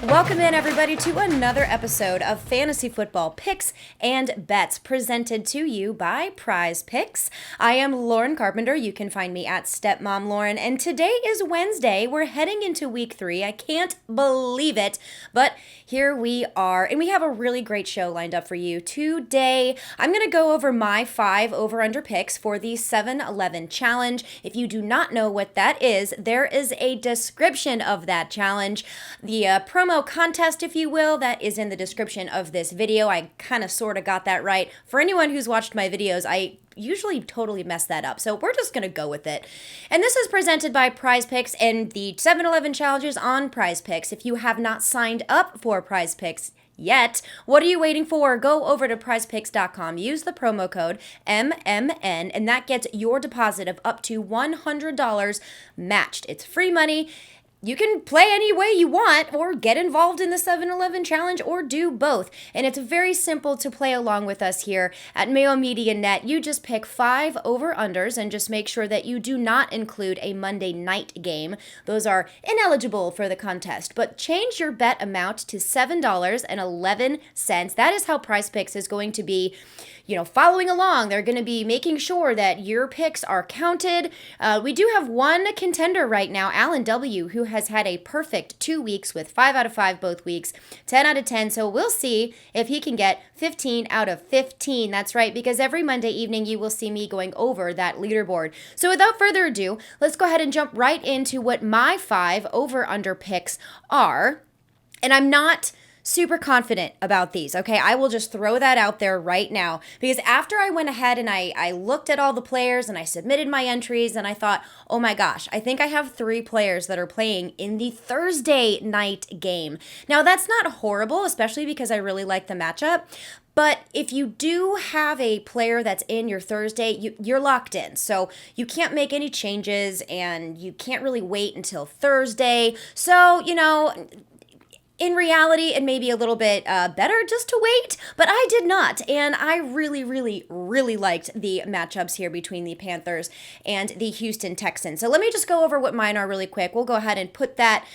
Welcome in, everybody, to another episode of Fantasy Football Picks and Bets presented to you by PrizePicks. I am Lauren Carpenter. You can find me at Stepmom Lauren, and today is Wednesday. We're heading into week 3. I can't believe it, but here we are, and we have a really great show lined up for you today. I'm going to go over my 5 over-under picks for the 7-11 challenge. If you do not know what that is, there is a description of that challenge. The promo contest, if you will, that is in the description of this video. I kind of sort of got that right. For anyone who's watched my videos, I usually totally mess that up, so we're just going to go with it. And this is presented by PrizePicks and the 7-11 challenges on PrizePicks. If you have not signed up for PrizePicks yet, what are you waiting for? Go over to prizepicks.com, use the promo code MMN, and that gets your deposit of up to $100 matched. It's free money. You can play any way you want or get involved in the 7-11 challenge or do both. And it's very simple to play along with us here at Mayo Media Net. You just pick 5 over-unders and just make sure that you do not include a Monday night game. Those are ineligible for the contest. But change your bet amount to $7.11. That is how PrizePicks is going to be following along. They're going to be making sure that your picks are counted. We do have one contender right now, Alan W., who has had a perfect 2 weeks with 5 out of 5 both weeks, 10 out of 10. So we'll see if he can get 15 out of 15. That's right, because every Monday evening you will see me going over that leaderboard. So without further ado, let's go ahead and jump right into what my 5 over-under picks are. And I'm not super confident about these, okay? I will just throw that out there right now, because after I went ahead and I looked at all the players and I submitted my entries and I thought, oh my gosh, I think I have 3 players that are playing in the Thursday night game. Now, that's not horrible, especially because I really like the matchup. But if you do have a player that's in your Thursday, you're locked in. So you can't make any changes and you can't really wait until Thursday. So, in reality, it may be a little bit better just to wait, but I did not. And I really, really, really liked the matchups here between the Panthers and the Houston Texans. So let me just go over what mine are really quick. We'll go ahead and put that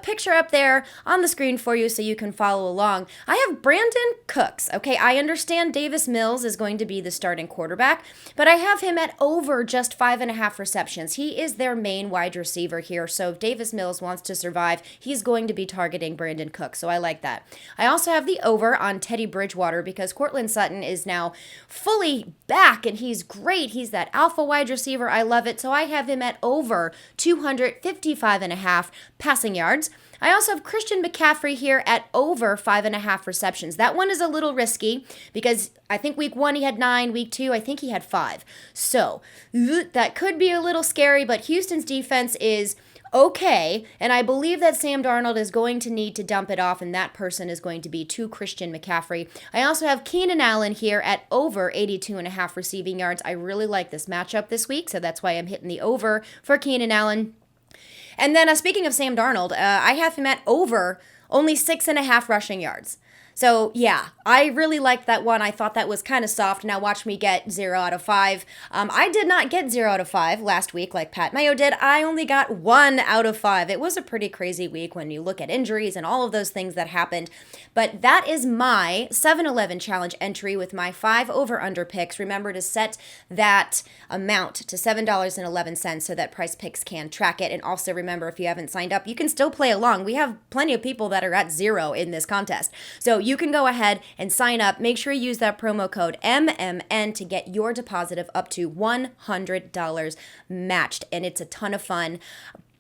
picture up there on the screen for you so you can follow along. I have Brandon Cooks. Okay, I understand Davis Mills is going to be the starting quarterback, but I have him at over just 5.5 receptions. He is their main wide receiver here. So if Davis Mills wants to survive, he's going to be targeting Brandon Cook, so I like that. I also have the over on Teddy Bridgewater because Courtland Sutton is now fully back and he's great. He's that alpha wide receiver. I love it. So I have him at over 255.5 passing yards. I also have Christian McCaffrey here at over 5.5 receptions. That one is a little risky because I think week 1 he had 9, week 2 I think he had 5. So that could be a little scary, but Houston's defense is okay, and I believe that Sam Darnold is going to need to dump it off, and that person is going to be to Christian McCaffrey. I also have Keenan Allen here at over 82.5 receiving yards. I really like this matchup this week, so that's why I'm hitting the over for Keenan Allen. And then speaking of Sam Darnold, I have him at over only 6.5 rushing yards. So, yeah, I really liked that one. I thought that was kind of soft. Now watch me get 0 out of 5. I did not get 0 out of 5 last week like Pat Mayo did. I only got 1 out of 5. It was a pretty crazy week when you look at injuries and all of those things that happened. But that is my 7-11 challenge entry with my 5 over-under picks. Remember to set that amount to $7.11 so that PrizePicks can track it. And also remember, if you haven't signed up, you can still play along. We have plenty of people that are at 0 in this contest. So you can go ahead and sign up. Make sure you use that promo code MMN to get your deposit of up to $100 matched. And it's a ton of fun.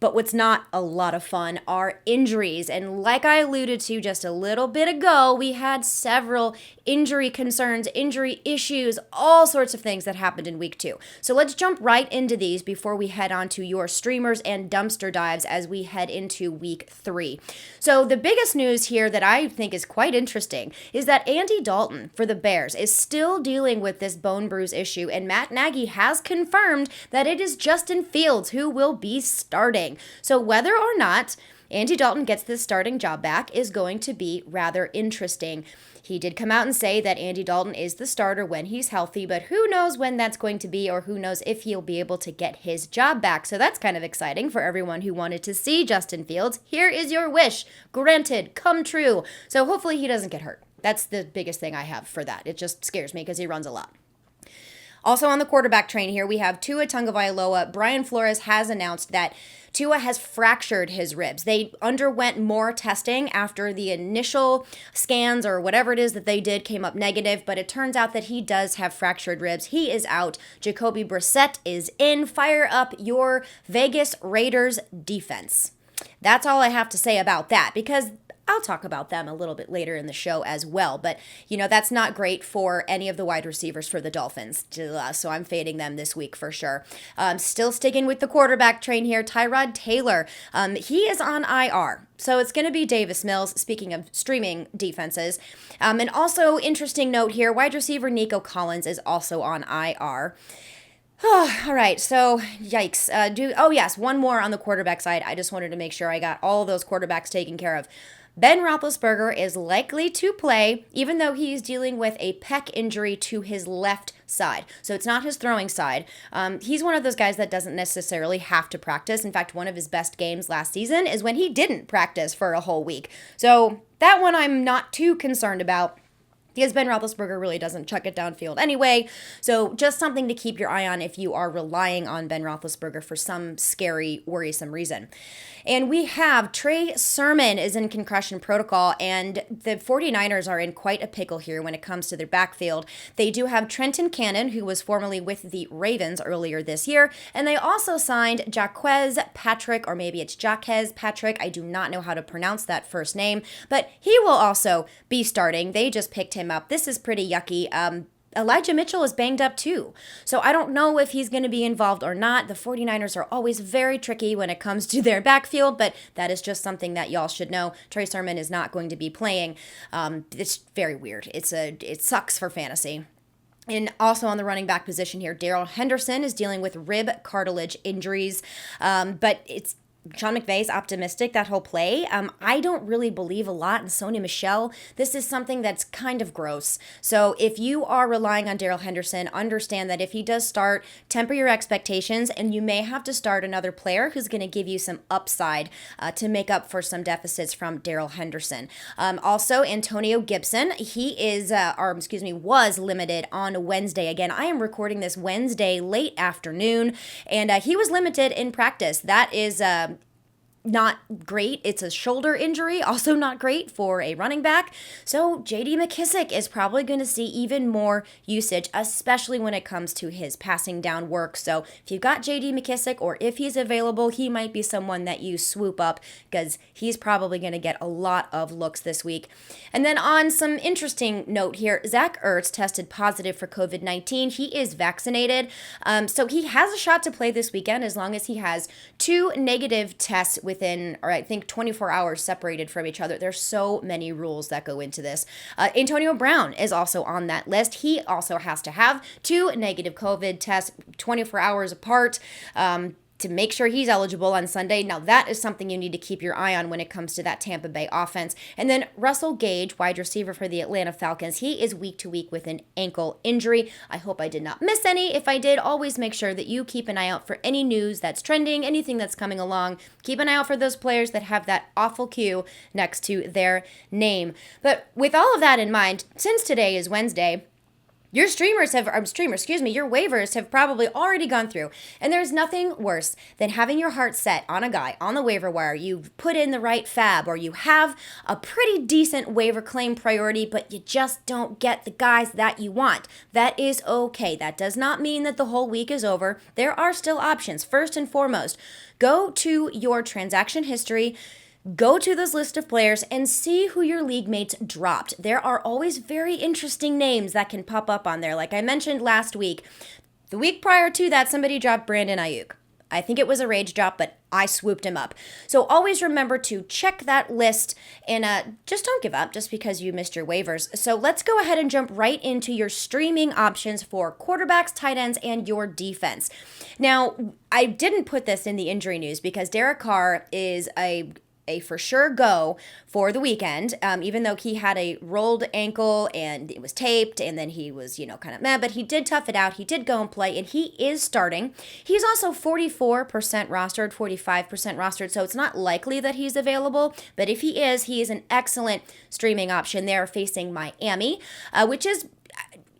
But what's not a lot of fun are injuries. And like I alluded to just a little bit ago, we had several injury concerns, injury issues, all sorts of things that happened in week 2. So let's jump right into these before we head on to your streamers and dumpster dives as we head into week 3. So the biggest news here that I think is quite interesting is that Andy Dalton for the Bears is still dealing with this bone bruise issue, and Matt Nagy has confirmed that it is Justin Fields who will be starting. So whether or not Andy Dalton gets this starting job back is going to be rather interesting. He did come out and say that Andy Dalton is the starter when he's healthy, but who knows when that's going to be, or who knows if he'll be able to get his job back. So that's kind of exciting for everyone who wanted to see Justin Fields. Here is your wish. Granted, come true. So hopefully he doesn't get hurt. That's the biggest thing I have for that. It just scares me because he runs a lot. Also on the quarterback train here, we have Tua Tagovailoa. Brian Flores has announced that Tua has fractured his ribs. They underwent more testing after the initial scans or whatever it is that they did came up negative, but it turns out that he does have fractured ribs. He is out. Jacoby Brissett is in. Fire up your Vegas Raiders defense. That's all I have to say about that, because I'll talk about them a little bit later in the show as well. But, that's not great for any of the wide receivers for the Dolphins. So I'm fading them this week for sure. Still sticking with the quarterback train here. Tyrod Taylor. He is on IR. So it's going to be Davis Mills, speaking of streaming defenses. And also, interesting note here, wide receiver Nico Collins is also on IR. All right, so yikes. Yes, one more on the quarterback side. I just wanted to make sure I got all those quarterbacks taken care of. Ben Roethlisberger is likely to play, even though he's dealing with a pec injury to his left side. So it's not his throwing side. He's one of those guys that doesn't necessarily have to practice. In fact, one of his best games last season is when he didn't practice for a whole week. So that one I'm not too concerned about, because Ben Roethlisberger really doesn't chuck it downfield anyway. So just something to keep your eye on if you are relying on Ben Roethlisberger for some scary, worrisome reason. And we have Trey Sermon is in concussion protocol, and the 49ers are in quite a pickle here when it comes to their backfield. They do have Trenton Cannon, who was formerly with the Ravens earlier this year, and they also signed Jaquez Patrick, or maybe it's Jaquez Patrick. I do not know how to pronounce that first name, but he will also be starting. They just picked him up. This is pretty yucky. Elijah Mitchell is banged up too. So I don't know if he's going to be involved or not. The 49ers are always very tricky when it comes to their backfield, but that is just something that y'all should know. Trey Sermon is not going to be playing. It's very weird. It sucks for fantasy. And also on the running back position here, Darrell Henderson is dealing with rib cartilage injuries, but it's Sean McVay's optimistic that he'll play. I don't really believe a lot in Sony Michel. This is something that's kind of gross. So if you are relying on Darrell Henderson, understand that if he does start, temper your expectations, and you may have to start another player who's going to give you some upside to make up for some deficits from Darrell Henderson. Also, Antonio Gibson, was limited on Wednesday. Again, I am recording this Wednesday late afternoon, and he was limited in practice. That is not great. It's a shoulder injury, also not great for a running back. So J.D. McKissic is probably going to see even more usage, especially when it comes to his passing down work. So if you've got J.D. McKissic, or if he's available, he might be someone that you swoop up, because he's probably going to get a lot of looks this week. And then on some interesting note here, Zach Ertz tested positive for COVID-19. He is vaccinated. So he has a shot to play this weekend as long as he has 2 negative tests within, or I think 24 hours separated from each other. There's so many rules that go into this. Antonio Brown is also on that list. He also has to have 2 negative COVID tests 24 hours apart to make sure he's eligible on Sunday. Now, that is something you need to keep your eye on when it comes to that Tampa Bay offense. And then Russell Gage, wide receiver for the Atlanta Falcons, he is week to week with an ankle injury. I hope I did not miss any. If I did, always make sure that you keep an eye out for any news that's trending, anything that's coming along. Keep an eye out for those players that have that awful Q next to their name. But with all of that in mind, since today is Wednesday, your your waivers have probably already gone through. And there's nothing worse than having your heart set on a guy on the waiver wire. You've put in the right fab, or you have a pretty decent waiver claim priority, but you just don't get the guys that you want. That is okay. That does not mean that the whole week is over. There are still options. First and foremost, go to your transaction history. Go to this list of players and see who your league mates dropped. There are always very interesting names that can pop up on there. Like I mentioned last week, the week prior to that, somebody dropped Brandon Ayuk. I think it was a rage drop, but I swooped him up. So always remember to check that list, and just don't give up just because you missed your waivers. So let's go ahead and jump right into your streaming options for quarterbacks, tight ends, and your defense. Now, I didn't put this in the injury news because Derek Carr is a a for sure go for the weekend, even though he had a rolled ankle and it was taped and then he was, kind of mad, but he did tough it out. He did go and play and he is starting. He's also 44% rostered, 45% rostered, so it's not likely that he's available, but if he is an excellent streaming option there facing Miami, which is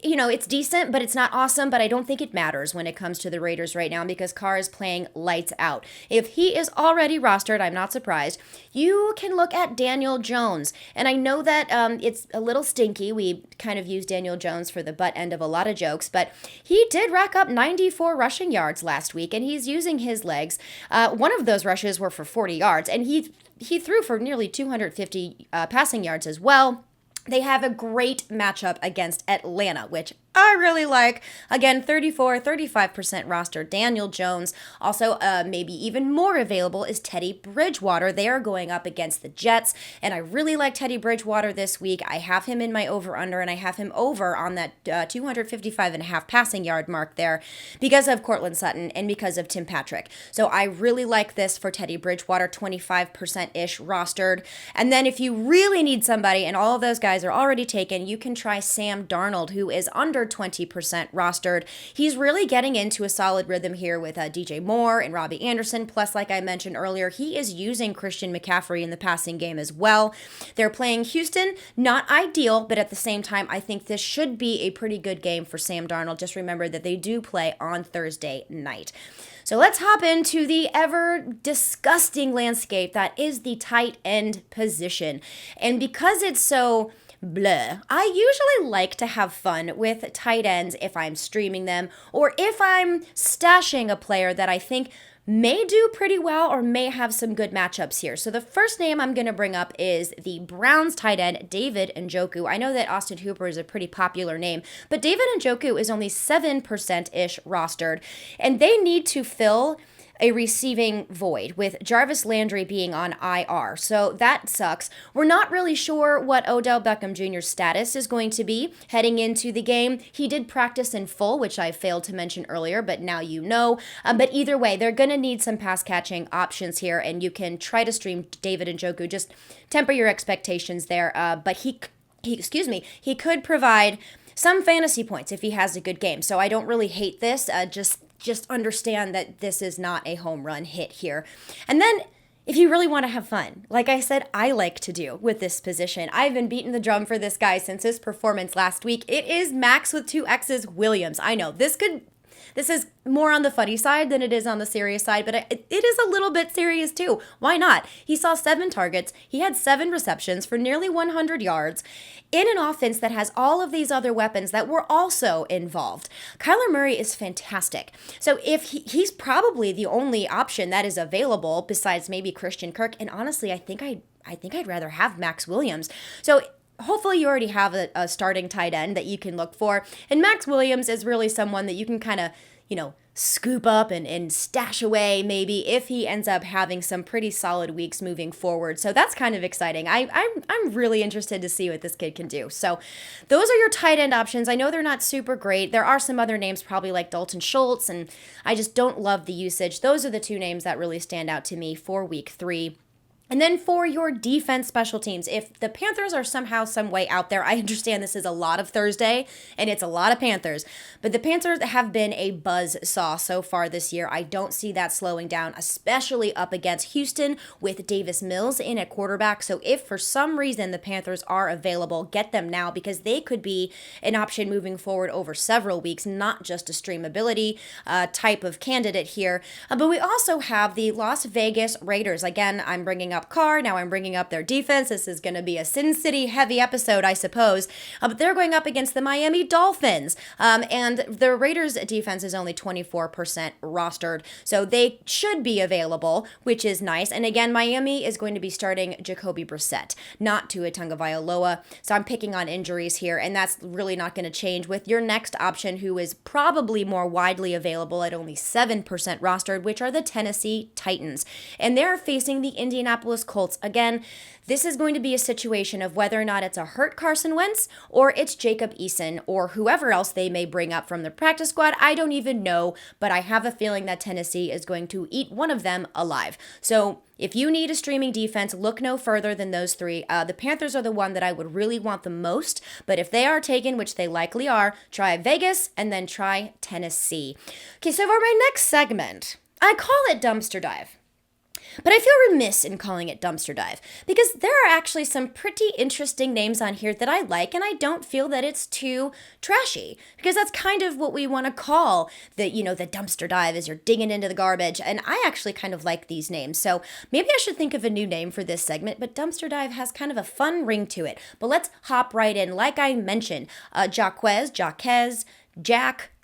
it's decent, but it's not awesome, but I don't think it matters when it comes to the Raiders right now because Carr is playing lights out. If he is already rostered, I'm not surprised. You can look at Daniel Jones, and I know that it's a little stinky. We kind of use Daniel Jones for the butt end of a lot of jokes, but he did rack up 94 rushing yards last week, and he's using his legs. One of those rushes were for 40 yards, and he threw for nearly 250 passing yards as well. They have a great matchup against Atlanta, which I really like. Again, 35% roster. Daniel Jones. Also, maybe even more available is Teddy Bridgewater. They are going up against the Jets, and I really like Teddy Bridgewater this week. I have him in my over-under, and I have him over on that 255.5 passing yard mark there because of Cortland Sutton and because of Tim Patrick. So I really like this for Teddy Bridgewater, 25%-ish rostered. And then if you really need somebody, and all of those guys are already taken, you can try Sam Darnold, who is under 20% rostered. He's really getting into a solid rhythm here with DJ Moore and Robbie Anderson. Plus, like I mentioned earlier, he is using Christian McCaffrey in the passing game as well. They're playing Houston, not ideal, but at the same time, I think this should be a pretty good game for Sam Darnold. Just remember that they do play on Thursday night. So let's hop into the ever disgusting landscape that is the tight end position. And because it's so blah, I usually like to have fun with tight ends if I'm streaming them or if I'm stashing a player that I think may do pretty well or may have some good matchups here. So the first name I'm going to bring up is the Browns tight end, David Njoku. I know that Austin Hooper is a pretty popular name, but David Njoku is only 7%-ish rostered, and they need to fill a receiving void with Jarvis Landry being on IR. So that sucks. We're not really sure what Odell Beckham Jr.'s status is going to be heading into the game. He did practice in full, which I failed to mention earlier, but now you know. But either way, they're going to need some pass catching options here, and you can try to stream David Njoku. Just temper your expectations there. But he could provide some fantasy points if he has a good game. So I don't really hate this. Just understand that this is not a home run hit here. And then if you really want to have fun, like I said, I like to do with this position. I've been beating the drum for this guy since his performance last week. It is Max with 2 X's Williams. I know this is more on the funny side than it is on the serious side, but it is a little bit serious too. Why not? He saw 7 targets. He had 7 receptions for nearly 100 yards in an offense that has all of these other weapons that were also involved. Kyler Murray is fantastic. So if he's probably the only option that is available besides maybe Christian Kirk, and honestly, I think I'd rather have Max Williams. So hopefully you already have a starting tight end that you can look for. And Max Williams is really someone that you can kind of, scoop up and stash away maybe if he ends up having some pretty solid weeks moving forward. So that's kind of exciting. I'm really interested to see what this kid can do. So those are your tight end options. I know they're not super great. There are some other names probably like Dalton Schultz, and I just don't love the usage. Those are the 2 names that really stand out to me for week 3. And then for your defense special teams, if the Panthers are somehow, some way out there, I understand this is a lot of Thursday and it's a lot of Panthers, but the Panthers have been a buzzsaw so far this year. I don't see that slowing down, especially up against Houston with Davis Mills in at quarterback. So if for some reason the Panthers are available, get them now because they could be an option moving forward over several weeks, not just a streamability type of candidate here. But we also have the Las Vegas Raiders. Again, I'm bringing up Carr. Now I'm bringing up their defense. This is going to be a Sin City heavy episode, I suppose. But they're going up against the Miami Dolphins. And the Raiders defense is only 24% rostered. So they should be available, which is nice. And again, Miami is going to be starting Jacoby Brissett, not Tua Tagovailoa. So I'm picking on injuries here, and that's really not going to change with your next option, who is probably more widely available at only 7% rostered, which are the Tennessee Titans. And they're facing the Indianapolis Indianapolis Colts. Again, this is going to be a situation of whether or not it's a hurt Carson Wentz or it's Jacob Eason or whoever else they may bring up from the practice squad. I don't even know, but I have a feeling that Tennessee is going to eat one of them alive. So if you need a streaming defense, look no further than those three. The Panthers are the one that I would really want the most, but if they are taken, which they likely are, try Vegas and then try Tennessee. Okay, so for my next segment, I call it Dumpster Dive. But I feel remiss in calling it Dumpster Dive because there are actually some pretty interesting names on here that I like, and I don't feel that it's too trashy because that's kind of what we want to call the Dumpster Dive as you're digging into the garbage. And I actually kind of like these names. So maybe I should think of a new name for this segment, but Dumpster Dive has kind of a fun ring to it. But let's hop right in. Like I mentioned,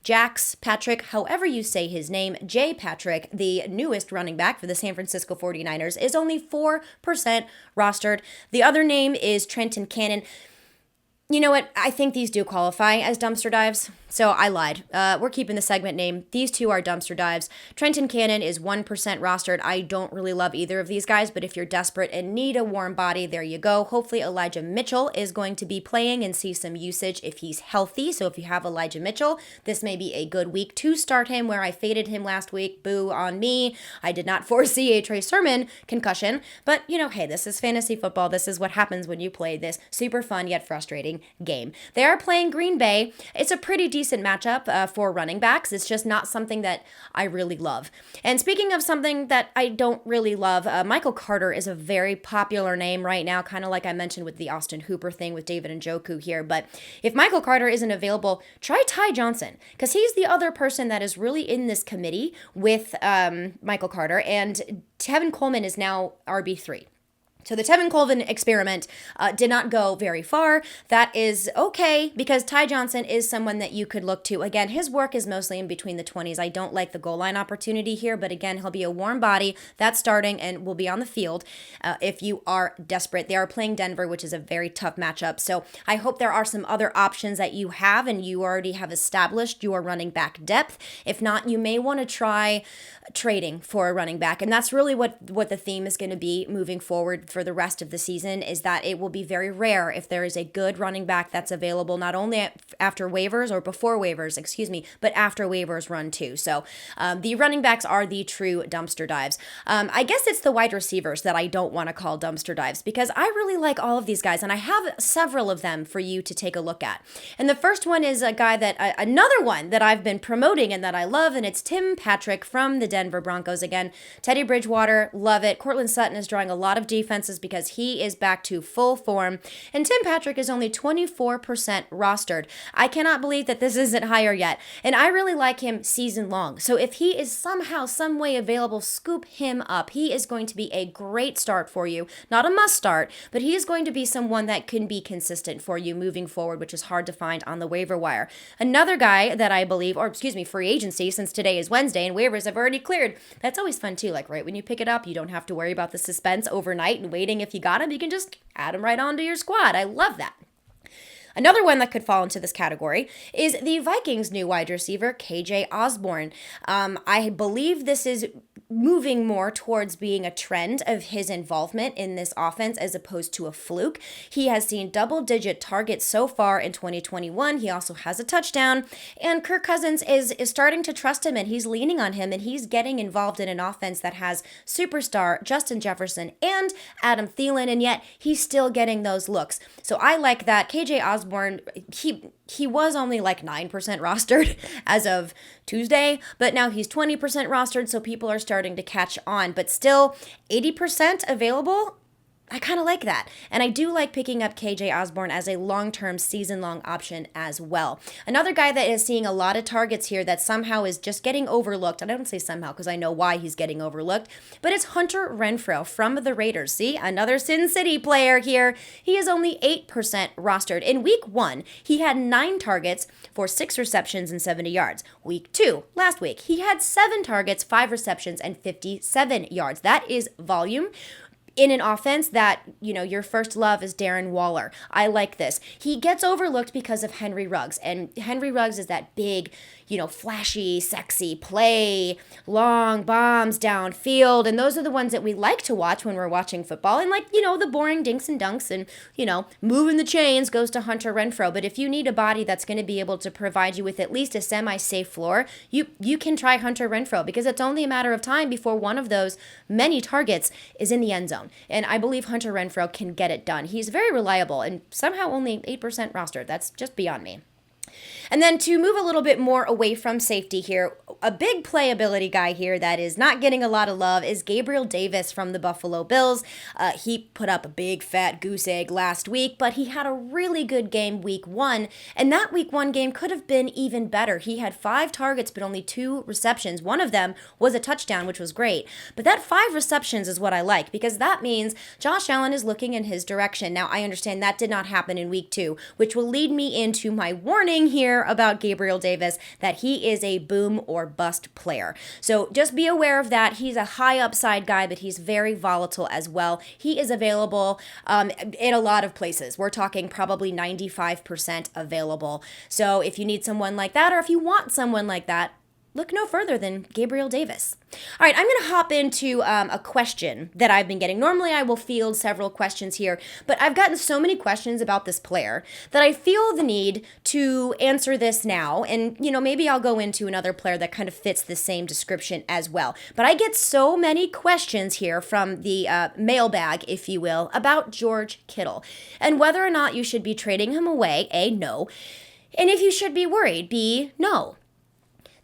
Jax, Patrick, however you say his name, J. Patrick, the newest running back for the San Francisco 49ers, is only 4% rostered. The other name is Trenton Cannon. You know what? I think these do qualify as dumpster dives, so I lied. We're keeping the segment name. These two are dumpster dives. Trenton Cannon is 1% rostered. I don't really love either of these guys, but if you're desperate and need a warm body, there you go. Hopefully Elijah Mitchell is going to be playing and see some usage if he's healthy. So if you have Elijah Mitchell, this may be a good week to start him, where I faded him last week. Boo on me. I did not foresee a Trey Sermon concussion, but hey, this is fantasy football. This is what happens when you play this super fun yet frustrating game. They are playing Green Bay. It's a pretty decent matchup for running backs. It's just not something that I really love. And speaking of something that I don't really love, Michael Carter is a very popular name right now, kind of like I mentioned with the Austin Hooper thing with David Njoku here. But if Michael Carter isn't available, try Ty Johnson, because he's the other person that is really in this committee with Michael Carter, and Tevin Coleman is now RB3. So the Tevin Coleman experiment did not go very far. That is okay, because Ty Johnson is someone that you could look to. Again, his work is mostly in between the 20s. I don't like the goal line opportunity here, but again, he'll be a warm body that's starting and will be on the field if you are desperate. They are playing Denver, which is a very tough matchup. So I hope there are some other options that you have and you already have established your running back depth. If not, you may want to try trading for a running back. And that's really what the theme is going to be moving forward for the rest of the season, is that it will be very rare if there is a good running back that's available, not only after waivers or before waivers, but after waivers run too. So the running backs are the true dumpster dives. I guess it's the wide receivers that I don't want to call dumpster dives, because I really like all of these guys, and I have several of them for you to take a look at. And the first one is a guy another one that I've been promoting and that I love, and it's Tim Patrick from the Denver Broncos. Again, Teddy Bridgewater, love it. Cortland Sutton is drawing a lot of defenses because he is back to full form, and Tim Patrick is only 24% rostered. I cannot believe that this isn't higher yet, and I really like him season long. So if he is somehow, some way available, scoop him up. He is going to be a great start for you. Not a must start, but he is going to be someone that can be consistent for you moving forward, which is hard to find on the waiver wire. Another guy that I believe, free agency, since today is Wednesday and waivers have already cleared. That's always fun too. Like right when you pick it up, you don't have to worry about the suspense overnight and waiting. If you got him, you can just add him right onto your squad. I love that. Another one that could fall into this category is the Vikings' new wide receiver, KJ Osborne. I believe this is moving more towards being a trend of his involvement in this offense as opposed to a fluke. He has seen double-digit targets so far in 2021. He also has a touchdown, and Kirk Cousins is starting to trust him, and he's leaning on him, and he's getting involved in an offense that has superstar Justin Jefferson and Adam Thielen, and yet he's still getting those looks. So I like that. KJ Osborne, he was only like 9% rostered as of Tuesday, but now he's 20% rostered, so people are starting to catch on. But still, 80% available? I kind of like that. And I do like picking up KJ Osborne as a long-term, season-long option as well. Another guy that is seeing a lot of targets here that somehow is just getting overlooked, and I don't say somehow because I know why he's getting overlooked, but it's Hunter Renfrow from the Raiders. See, another Sin City player here. He is only 8% rostered. In week 1, he had 9 targets for 6 receptions and 70 yards. Week 2, last week, he had 7 targets, 5 receptions, and 57 yards. That is volume. in an offense that, your first love is Darren Waller. I like this. He gets overlooked because of Henry Ruggs, and Henry Ruggs is that big, flashy, sexy play, long bombs downfield, and those are the ones that we like to watch when we're watching football. And the boring dinks and dunks and, moving the chains goes to Hunter Renfrow. But if you need a body that's going to be able to provide you with at least a semi-safe floor, you can try Hunter Renfrow, because it's only a matter of time before one of those many targets is in the end zone. And I believe Hunter Renfrow can get it done. He's very reliable and somehow only 8% rostered. That's just beyond me. And then to move a little bit more away from safety here, a big playability guy here that is not getting a lot of love is Gabriel Davis from the Buffalo Bills. He put up a big fat goose egg last week, but he had a really good game week 1, and that week 1 game could have been even better. He had 5 targets, but only 2 receptions. One of them was a touchdown, which was great. But that 5 receptions is what I like, because that means Josh Allen is looking in his direction. Now, I understand that did not happen in week 2, which will lead me into my warning here about Gabriel Davis, that he is a boom or bust player. So just be aware of that. He's a high upside guy, but he's very volatile as well. He is available in a lot of places. We're talking probably 95% available. So if you need someone like that, or if you want someone like that, look no further than Gabriel Davis. All right, I'm going to hop into a question that I've been getting. Normally, I will field several questions here, but I've gotten so many questions about this player that I feel the need to answer this now. And, maybe I'll go into another player that kind of fits the same description as well. But I get so many questions here from the mailbag, if you will, about George Kittle and whether or not you should be trading him away. A, no. And if you should be worried, B, no.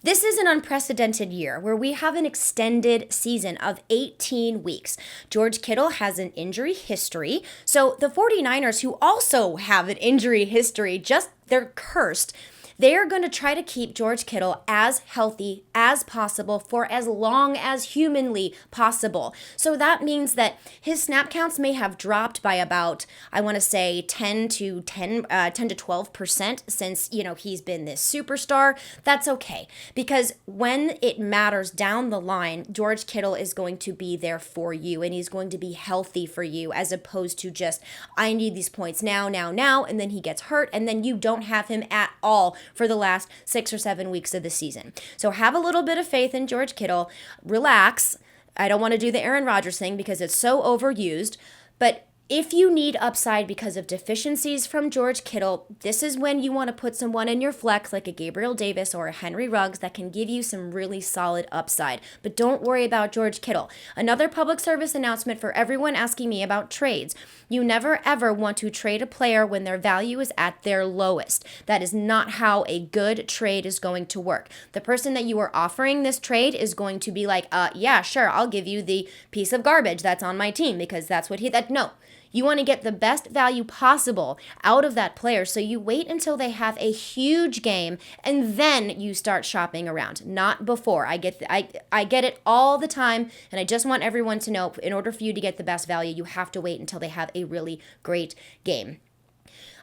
This is an unprecedented year where we have an extended season of 18 weeks. George Kittle has an injury history, so the 49ers, who also have an injury history, they're cursed. They are going to try to keep George Kittle as healthy as possible for as long as humanly possible. So that means that his snap counts may have dropped by about, I want to say 10 to 12% since, he's been this superstar. That's okay, because when it matters down the line, George Kittle is going to be there for you, and he's going to be healthy for you, as opposed to just, I need these points now, and then he gets hurt, and then you don't have him at all for the last 6 or 7 weeks of the season. So have a little bit of faith in George Kittle. Relax. I don't want to do the Aaron Rodgers thing because it's so overused, but if you need upside because of deficiencies from George Kittle, this is when you want to put someone in your flex like a Gabriel Davis or a Henry Ruggs that can give you some really solid upside. But don't worry about George Kittle. Another public service announcement for everyone asking me about trades. You never ever want to trade a player when their value is at their lowest. That is not how a good trade is going to work. The person that you are offering this trade is going to be like, yeah, sure, I'll give you the piece of garbage that's on my team because that's what no. You want to get the best value possible out of that player, so you wait until they have a huge game and then you start shopping around, not before. I get it all the time, and I just want everyone to know, in order for you to get the best value, you have to wait until they have a really great game.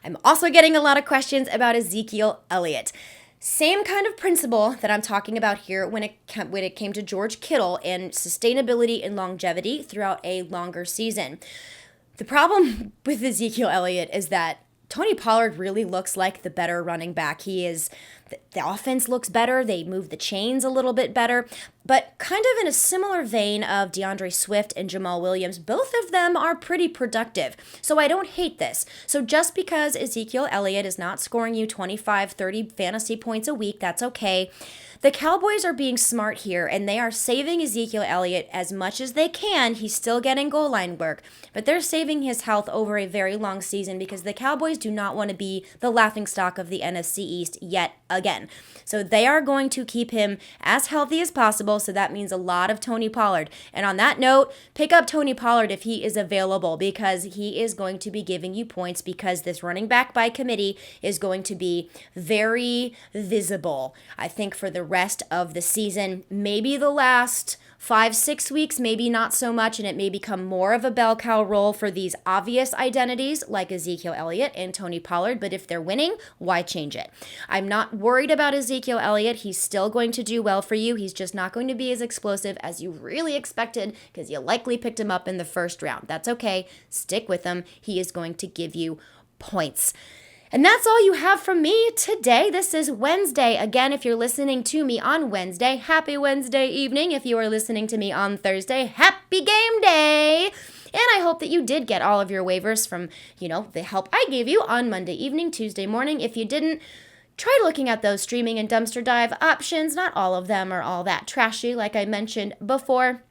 I'm also getting a lot of questions about Ezekiel Elliott. Same kind of principle that I'm talking about here when it came to George Kittle and sustainability and longevity throughout a longer season. The problem with Ezekiel Elliott is that Tony Pollard really looks like the better running back. The offense looks better. They move the chains a little bit better. But kind of in a similar vein of DeAndre Swift and Jamal Williams, both of them are pretty productive. So I don't hate this. So just because Ezekiel Elliott is not scoring you 25, 30 fantasy points a week, that's okay. The Cowboys are being smart here, and they are saving Ezekiel Elliott as much as they can. He's still getting goal line work, but they're saving his health over a very long season because the Cowboys do not want to be the laughingstock of the NFC East yet again. So they are going to keep him as healthy as possible, so that means a lot of Tony Pollard. And on that note, pick up Tony Pollard if he is available, because he is going to be giving you points, because this running back by committee is going to be very visible, I think, for the rest of the season, maybe the last 5-6 weeks, maybe not so much, and it may become more of a bell cow role for these obvious identities like Ezekiel Elliott and Tony Pollard, but if they're winning, why change it? I'm not worried about Ezekiel Elliott. He's still going to do well for you. He's just not going to be as explosive as you really expected because you likely picked him up in the first round. That's okay. Stick with him. He is going to give you points. And that's all you have from me today. This is Wednesday. Again, if you're listening to me on Wednesday, happy Wednesday evening. If you are listening to me on Thursday, happy game day. And I hope that you did get all of your waivers from, the help I gave you on Monday evening, Tuesday morning. If you didn't, try looking at those streaming and dumpster dive options. Not all of them are all that trashy, like I mentioned before.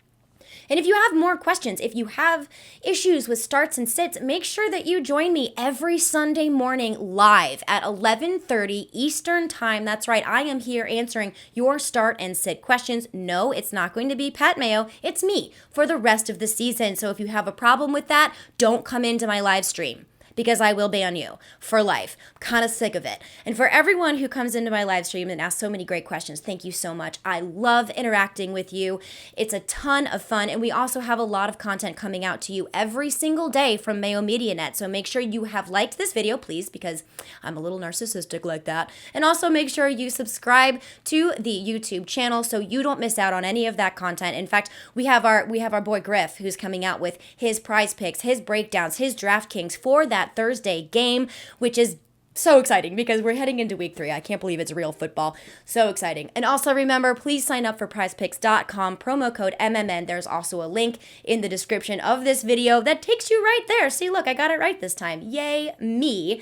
And if you have more questions, if you have issues with starts and sits, make sure that you join me every Sunday morning live at 11:30 Eastern Time. That's right, I am here answering your start and sit questions. No, it's not going to be Pat Mayo. It's me for the rest of the season. So if you have a problem with that, don't come into my live stream, because I will ban you for life. I'm kind of sick of it. And for everyone who comes into my live stream and asks so many great questions, thank you so much. I love interacting with you. It's a ton of fun. And we also have a lot of content coming out to you every single day from Mayo MediaNet. So make sure you have liked this video, please, because I'm a little narcissistic like that. And also make sure you subscribe to the YouTube channel so you don't miss out on any of that content. In fact, we have our boy Griff, who's coming out with his prize picks, his breakdowns, his DraftKings for that Thursday game, which is so exciting because we're heading into week 3. I can't believe it's real football. So exciting. And also remember, please sign up for PrizePicks.com, promo code MMN. There's also a link in the description of this video that takes you right there. See, look, I got it right this time. Yay, me.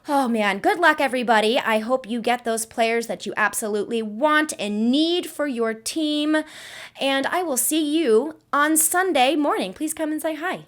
Oh man, good luck everybody. I hope you get those players that you absolutely want and need for your team. And I will see you on Sunday morning. Please come and say hi.